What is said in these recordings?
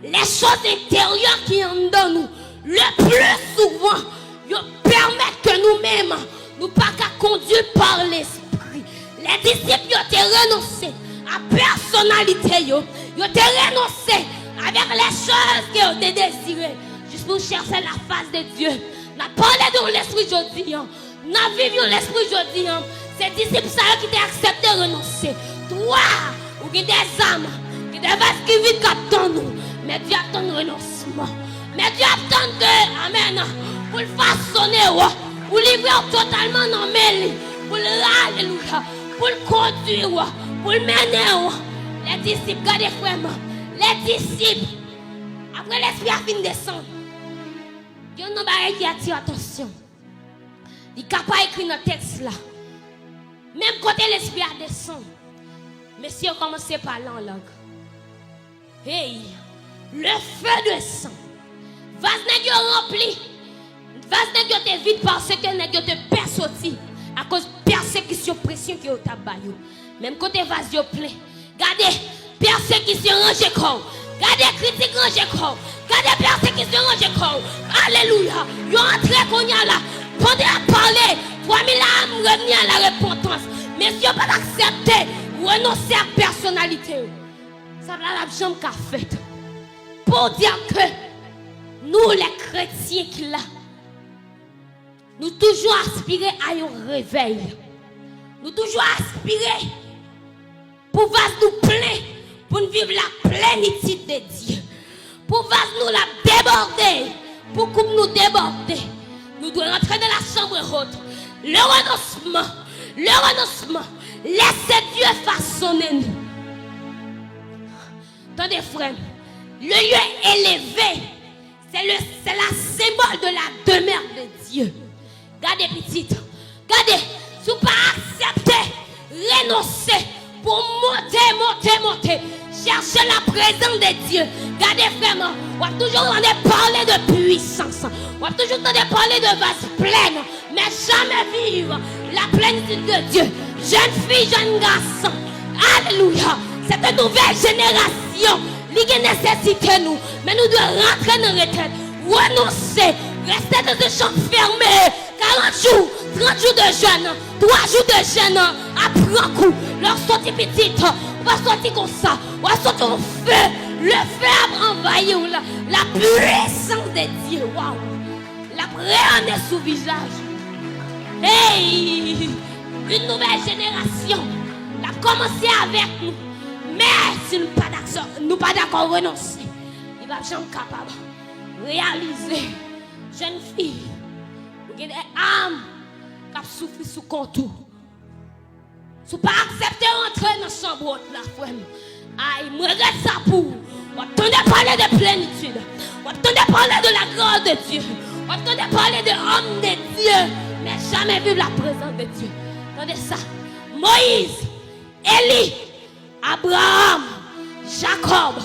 les choses intérieures qui en dans nous, le plus souvent, permettent que nous-mêmes, nous pas qu'à conduire par l'esprit. Les disciples ont renoncé à la personnalité, ils ont renoncé avec les choses qu'ils ont désirées, juste pour chercher la face de Dieu. Nous avons parlé de l'esprit aujourd'hui, nous avons vécu l'esprit aujourd'hui. Ces disciples qui ont accepté de renoncer. Toi, ou qui des âmes, qui devait esquiver quand nous, mais Dieu attend le renoncement. Mais Dieu attend de, amen, pour le façonner, pour le livrer totalement dans le pour le alléluia, pour le conduire, pour le mener. Les disciples, regardez frère, les disciples, après l'esprit a fini de descendre, il y a un homme qui attire attention. Il est capable d'écrire dans le texte là. Même côté l'esprit a descendu. Messieurs, commencez par là en langue. Hey, le feu descend. Vase n'est rempli. Vase n'est vide parce que n'est te persorti à cause de persécution, pression qui est au tabac. Même côté vase plein. Regardez, persécution rangée corps. Regardez, critique rangée corps. Regardez, persécution rangée corps. Alléluia. Vous entrez qu'on y a là. Pendant à parler, 3000 âmes revenir à la repentance. Mais si on pas accepter, renoncer à la personnalité. Ça va la jambe qu'a fait. Pour dire que nous les chrétiens qui là, nous toujours aspirer à un réveil. Nous toujours aspirer pour vase nous plein, pour nous vivre la plénitude de Dieu. Pour vase nous la déborder, pour que nous déborder. Nous devons rentrer dans la chambre haute. Le renoncement. Laissez Dieu façonner nous. Attendez frère, le lieu élevé, c'est la symbole de la demeure de Dieu. Regardez petite, regardez, si vous ne pas accepter, renoncer pour monter, chercher la présence de Dieu. Regardez frère, on va toujours parler de puissance, on va toujours parler de vase pleine, mais jamais vivre la plénitude de Dieu. Jeune fille, jeune garçon, alléluia, c'est une nouvelle génération qui nécessite nous, mais nous devons rentrer dans la retraite, renoncer, rester dans une chambre fermée, 40 jours, 30 jours de jeûne, 3 jours de jeûne, après un coup, leur sortie petite, on va sortir comme ça, on va sortir au feu, le feu a envahi la puissance de Dieu, waouh, la prière sous le visage. Hey, une nouvelle génération, a commencé avec nous, mais si nous pas d'accord renoncer, il va jamais capable de réaliser, jeune fille, vous avez des âmes qui souffrent sous contour. Si vous pas accepter d'entrer dans la chambre là, frère, aïe, je regrette ça pour vous. Vous entendez parler de plénitude, vous entendez parler de la grâce de Dieu, vous entendez parler de l'homme de Dieu, mais jamais vivre la présence de Dieu. Attendez ça, Moïse, Élie, Abraham, Jacob,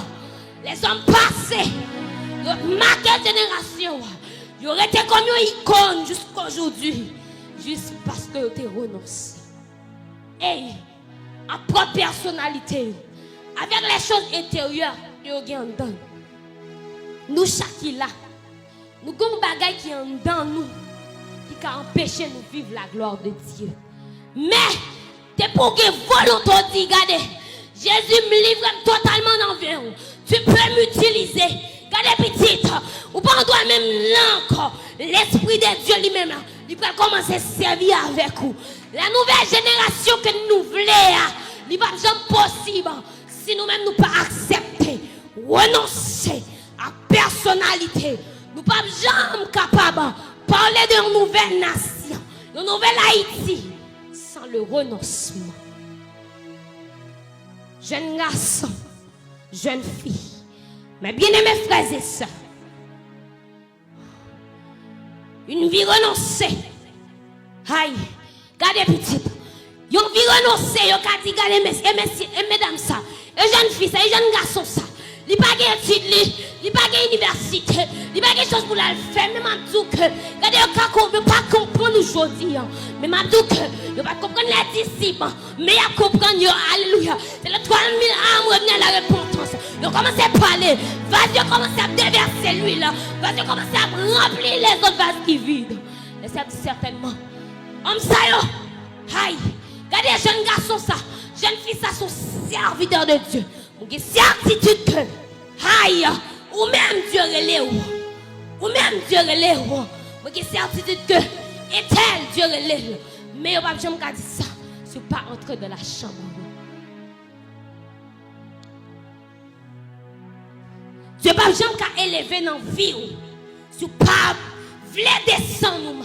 les hommes passés, ils ont marqué la génération. Ils auraient été comme une icône jusqu'à aujourd'hui, juste parce qu'ils ont renoncé. Et à propre personnalité, avec les choses intérieures, ils ont dans nous, chaque là, nous avons des bagages qui sont dans nous, qui ont empêché de nous vivre la gloire de Dieu. Mais, c'est pour que volonté dit, regardez, Jésus me livre totalement dans le tu peux m'utiliser. Regardez petite, ou pas doit même là encore. L'esprit de Dieu lui-même, il peut commencer à servir avec vous. La nouvelle génération que nous voulons, il n'est pas jamais possible si nous-mêmes nous pas accepter, renoncer à personnalité. Nous ne sommes pas jamais capables de parler d'une nouvelle nation, d'une nouvelle Haïti, sans le renoncement. Jeune garçon, jeune fille, mes bien-aimés frères et sœurs, une vie renoncée. Aïe, regardez petite. Une vie renoncée, vous avez dit, regardez, mesdames, ça. Et jeune fille, ça, et jeune garçon, ça. Il pas d'études, il pas d'université, il pas de choses pour la faire. Mais je dis que, regardez, on ne peut pas comprendre aujourd'hui. Mais je dis que, on ne peut pas comprendre les disciples. Mais il comprendre, alléluia. C'est le 3000 âmes revenir à la repentance. Ils commencent à parler. Vas-y, commence à déverser l'huile. Vas-y, commence à remplir les autres vases qui vident. Et ça dit certainement. Homme ça, aïe. Regardez, jeune garçon, ça. Jeune fille, ça, sont serviteurs de Dieu. J'ai certitude que, aïe, ou même Dieu relève, ou même Dieu relève. J'ai certitude que, est-elle Dieu relève. Mais je ne vais pas dire ça, si vous ne pas entrer dans la chambre. Dieu ne va pas élever dans la vie. Si vous ne pas voulez descendre.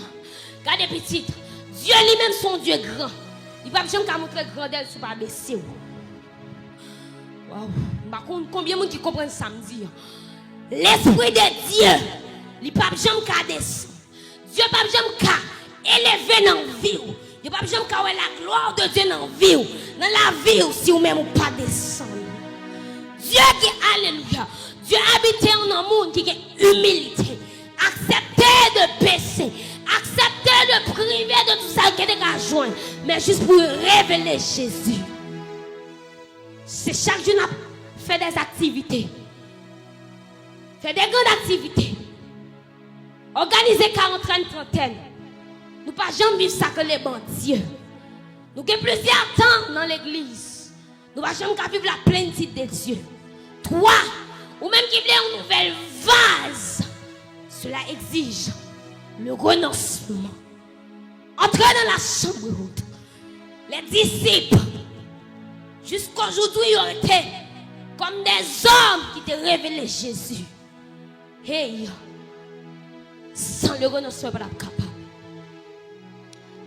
Regardez petit, Dieu lui-même son Dieu grand. Il ne va pas montrer grandeur si vous ne pas baisser. Wow. Combien de gens qui comprennent samedi? L'esprit de Dieu, il ne peut pas descendre. Dieu ne peut pas élever dans la vie. Il ne peut pas la gloire de Dieu dans la vie. Dans la vie, si vous même pas descendre. Dieu qui est alléluia. Dieu habite en un monde qui a humilité. Accepter de baisser. Accepter de priver de tout ça qui est joindre. Mais juste pour révéler Jésus. C'est chaque jour fait des activités. Fait des grandes activités. Organiser 40 ans, 30 ans. Nous ne pouvons pas jamais vivre ça que les bandits. Nous avons plusieurs temps dans l'église. Nous ne pouvons jamais vivre la plénitude de Dieu. 3. Ou même qui voulait une nouvelle vase. Cela exige le renoncement. Entrer dans la chambre haute. Les disciples, jusqu'à aujourd'hui, ils ont été comme des hommes qui te révélé Jésus. Hey, sans le renoncement, pas capable.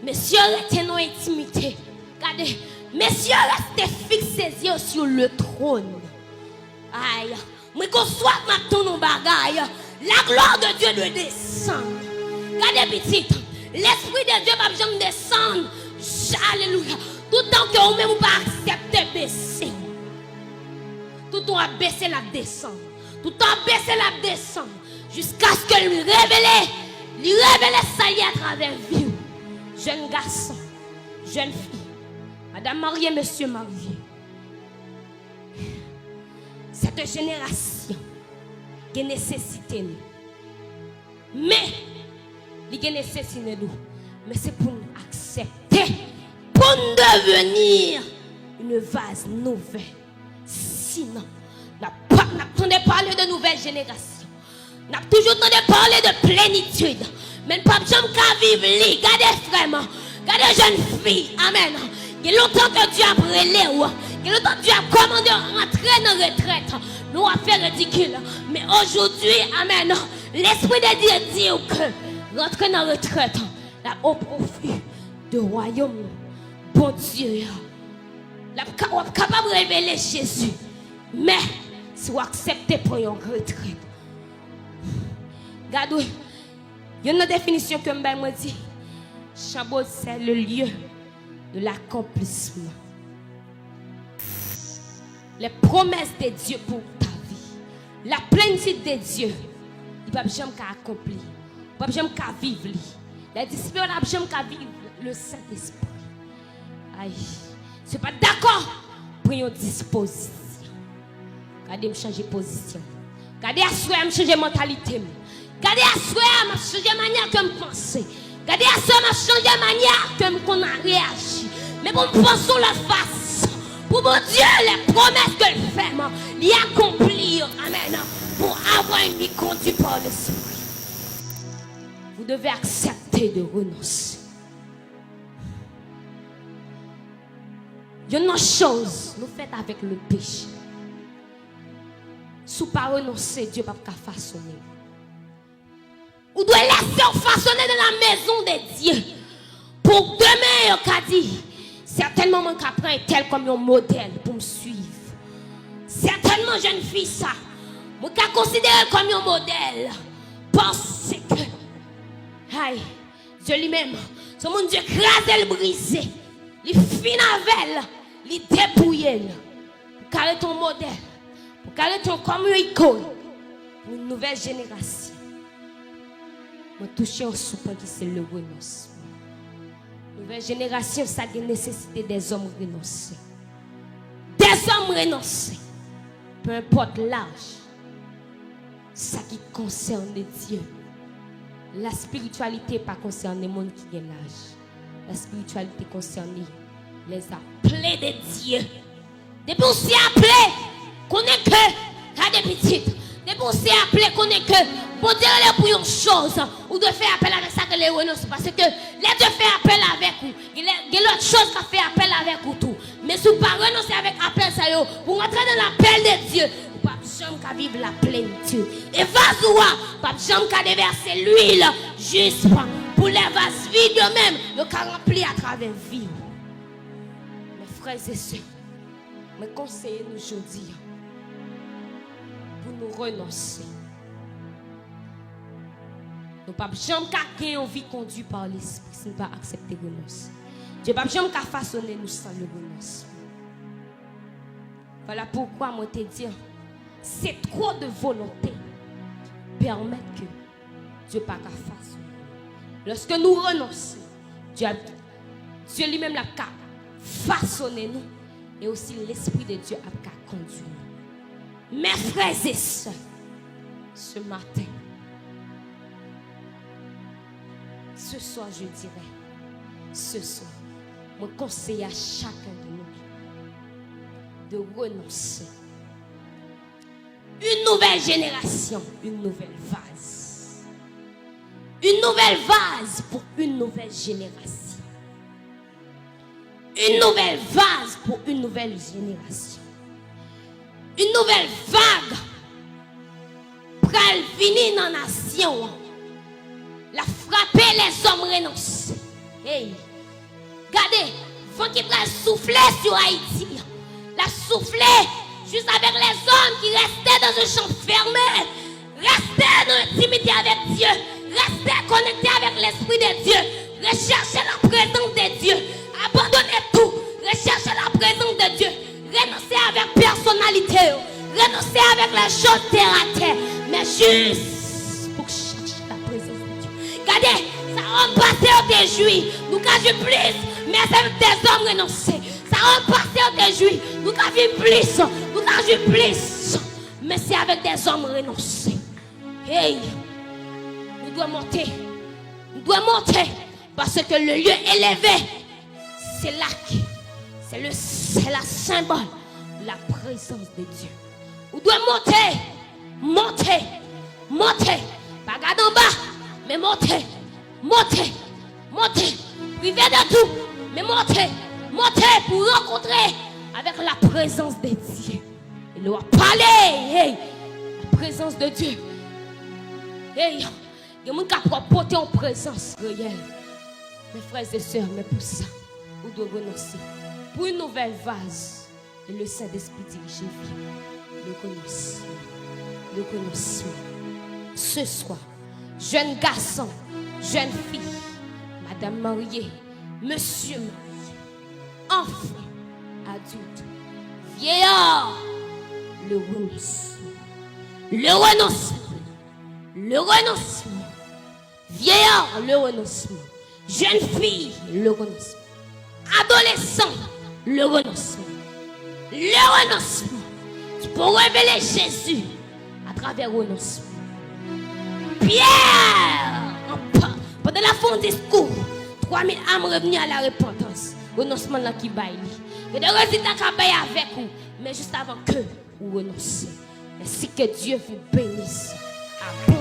Messieurs, restez dans l'intimité. Regardez, messieurs, restez fixés yeux sur le trône. Aïe, mais qu'on soit maintenant nos bagailles, la gloire de Dieu doit descendre. Regardez, petite, l'esprit de Dieu va jamais descendre. Alléluia. Tout le temps que vous-même vous pas accepter baisser. Tout le temps à baisser la descendre. Tout le temps à baisser la descendre. Jusqu'à ce que lui révèle ça y est à travers vous. Jeune garçon, jeune fille, madame mariée, monsieur marié. Cette génération qui nécessite nous. Mais, il y a nécessité nous. Mais c'est pour nous accepter. Pour nous devenir une vase nouvelle. Sinon, nous n'attendons pas parler de nouvelle génération. Nous avons toujours entendu parler de plénitude. Mais nous ne pouvons pas vivre. Regardez vraiment. Regardez jeune fille. Amen. Il y a longtemps que Dieu a brûlé. Il y a longtemps que Dieu a commandé de rentrer dans la retraite. Nous avons fait ridicule. Mais aujourd'hui, amen. L'esprit de Dieu dit que rentrer dans la retraite au profit du royaume. Bon Dieu. Nous sommes capables de révéler Jésus. Mais si vous acceptez pour une retraite. Regardez. Il y a une définition que je dis. Chambre, c'est le lieu de l'accomplissement. Les promesses de Dieu pour ta vie. La plénitude de Dieu. Il ne peut jamais accomplir. Il ne peut jamais vivre. Les disciples ne peuvent jamais vivre le Saint-Esprit. Aïe. Je ne suis pas d'accord pour une disposition. Regardez, je changer de position. Regardez, je changer de mentalité. Regardez, je changer de manière que je pense. Regardez, je changer de manière que je réagis. Mais pour me penser la face. Pour mon Dieu, les promesses que je fais, il accomplir. Amen. Pour avoir une vie conduite par l'Esprit. Vous devez accepter de renoncer. Il y a une chose, nous faites avec le péché. Si vous ne pas renoncer, Dieu ne va pas façonner. Vous devez laisser façonner dans la maison de Dieu. Pour demain, il a dit, certainement, je prends un tel comme un modèle pour me suivre. Certainement, jeune fille, ça. Je vais considérer comme un modèle. Parce que, aïe, Dieu lui-même, c'est mon Dieu écrasé, le brisé. Il finit avec elle, il dépouille. Car ton modèle, pour Regardez ton comme une icône pour une nouvelle génération. Je touche en soupe qui c'est le renoncement. Nouvelle génération, ça a nécessité des hommes renoncés. Des hommes renoncés. Peu importe l'âge. Ça qui concerne Dieu. La spiritualité pas concerne les gens qui ont l'âge. La spiritualité concerne les appelés de Dieu. Depuis on s'est appelé, qu'on est que, à des petites. Depuis on s'est appelé, qu'on est que, pour dire pour une chose, ou de faire appel avec ça que les renonce. Parce que les deux fait appel avec vous. Il y a l'autre chose qui fait appel avec vous tout. Mais si vous ne pas renoncer avec appel, ça pour entrer dans l'appel de Dieu, vous ne pouvez pas vivre la plénitude. Et vas-y, pas jamais déverser l'huile juste pour les vases vides eux-mêmes, le cas rempli à travers vie. Mes frères et sœurs, me conseillez nous aujourd'hui pour nous renoncer. Nous ne pouvons jamais gagner une vie conduite par l'esprit si nous ne pas accepter le renoncement. Dieu ne peut jamais façonner nous sans le renoncement. Voilà pourquoi moi te dis, c'est trop de volonté permettre que Dieu ne pas façonner. Lorsque nous renonçons, Dieu lui-même l'a façonné nous et aussi l'esprit de Dieu a conduit nous. Mes frères et sœurs, ce matin, ce soir, je dirais, ce soir, je conseille à chacun de nous de renoncer. Une nouvelle génération, une nouvelle vase. Une nouvelle vase pour une nouvelle génération. Une nouvelle vase pour une nouvelle génération. Une nouvelle vague pour venir dans la nation. La frapper les hommes renoncés. Hey, regardez, il faut qu'il va souffler sur Haïti. La souffler juste avec les hommes qui restaient dans un champ fermé. Restez dans l'intimité avec Dieu. Restez connectés avec l'Esprit de Dieu. Recherchez la présence de Dieu. Abandonnez tout. Recherchez la présence de Dieu. Renoncez avec personnalité. Renoncez avec les choses terre à terre. Mais juste pour chercher la présence de Dieu. Regardez, ça va passer au déjouis. Nous avons plus, mais c'est avec des hommes renoncés. Ça va passer au déjouis. Nous avons plus. Nous avons plus. Mais c'est avec des hommes renoncés. Hey, nous devons monter. Nous devons monter. Parce que le lieu élevé, c'est là qui, c'est la symbole de la présence de Dieu. Nous devons monter. Monter. Monter. Pas regarder en bas, mais monter. Monter. Monter. Privé de tout, mais monter. Monter pour rencontrer avec la présence de Dieu. Il doit parler. Hey, la présence de Dieu. Hey, il y a des gens qui ont porté en présence réelle. Mes frères et sœurs, mais pour ça, vous devez renoncer. Pour une nouvelle vase, et le Saint-Esprit dirige vie. Le renoncement. Le renoncement. Ce soir, jeune garçon, jeune fille, madame mariée, monsieur marié, enfant, adulte, vieillard, le renoncement. Le renoncement. Le renoncement. Vieillard, le renoncement. Jeune fille, le renoncement. Adolescent, le renoncement. Le renoncement. Tu peux révéler Jésus à travers le renoncement. Pierre, pendant la fin du discours, 3000 âmes revenues à la repentance. Renoncement là qui baille. Il y a des résultats qui baillent avec vous, mais juste avant que vous renoncez. Ainsi que Dieu vous bénisse. Amen.